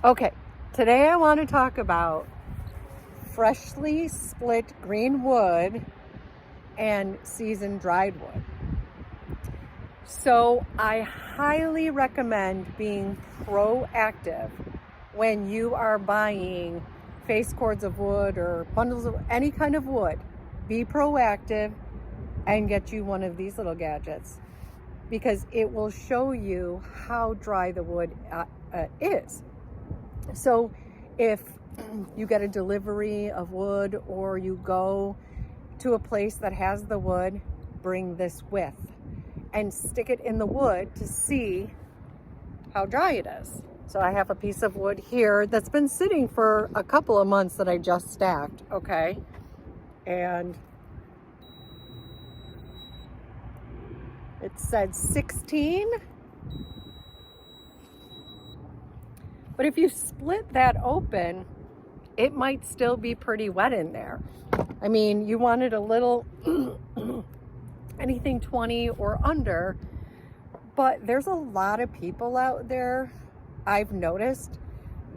Okay, today I want to talk about freshly split green wood and seasoned dried wood. So I highly recommend being proactive when you are buying face cords of wood or bundles of any kind of wood. Be proactive and get you one of these little gadgets because it will show you how dry the wood is. So if you get a delivery of wood or you go to a place that has the wood, bring this with and stick it in the wood to see how dry it is. So I have a piece of wood here that's been sitting for a couple of months that I just stacked, okay? And it said 16. But if you split that open, it might still be pretty wet in there. I mean, you wanted a little, anything 20 or under, but there's a lot of people out there, I've noticed,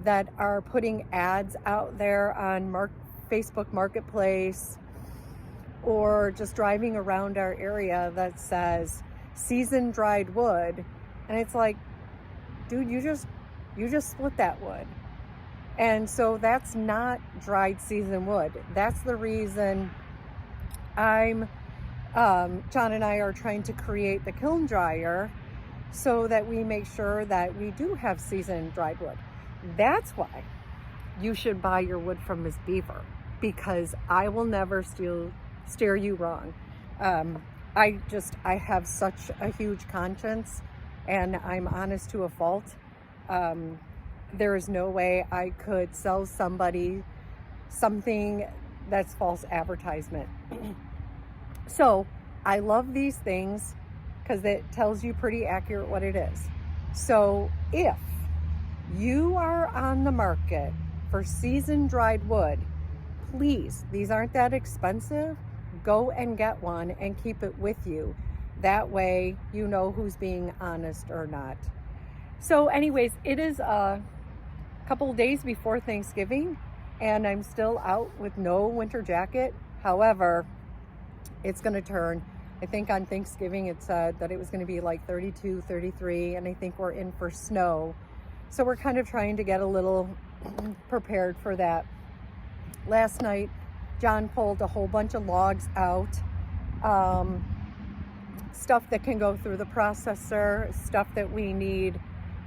that are putting ads out there on Facebook Marketplace or just driving around our area that says seasoned dried wood. And it's like, dude, you just split that wood. And so that's not dried seasoned wood. That's the reason John and I are trying to create the kiln dryer so that we make sure that we do have seasoned dried wood. That's why you should buy your wood from Ms.Beaver, because I will never steer you wrong. I have such a huge conscience and I'm honest to a fault. There is no way I could sell somebody something that's false advertisement. So I love these things because it tells you pretty accurate what it is. So if you are on the market for seasoned dried wood, please, these aren't that expensive. Go and get one and keep it with you. That way you know who's being honest or not. So anyways, it is a couple days before Thanksgiving and I'm still out with no winter jacket. However, it's going to turn. I think on Thanksgiving it said that it was going to be like 32, 33, and I think we're in for snow. So we're kind of trying to get a little prepared for that. Last night, John pulled a whole bunch of logs out, stuff that can go through the processor, stuff that we need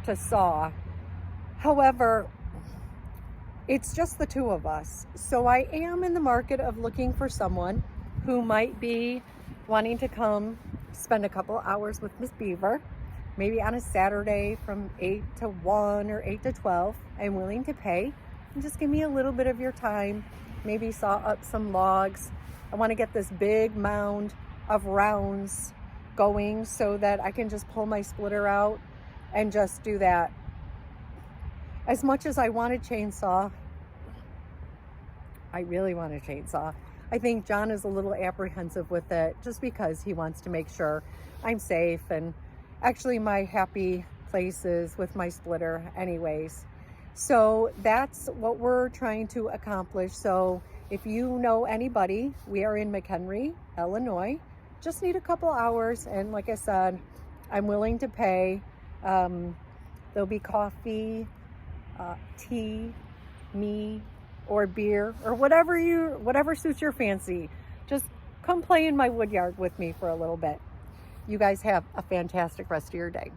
to saw. However, it's just the two of us. So I am in the market of looking for someone who might be wanting to come spend a couple hours with Ms.Beaver, maybe on a Saturday from 8 to 1 or 8 to 12. I'm willing to pay. And just give me a little bit of your time, maybe saw up some logs. I want to get this big mound of rounds going so that I can just pull my splitter out and just do that. As much as I want a chainsaw, I really want a chainsaw. I think John is a little apprehensive with it just because he wants to make sure I'm safe, and actually my happy place is with my splitter anyways. So that's what we're trying to accomplish. So if you know anybody, we are in McHenry, Illinois. Just need a couple hours, and like I said, I'm willing to pay. There'll be coffee, tea, me, or beer, or whatever suits your fancy. Just come play in my wood yard with me for a little bit. You guys have a fantastic rest of your day.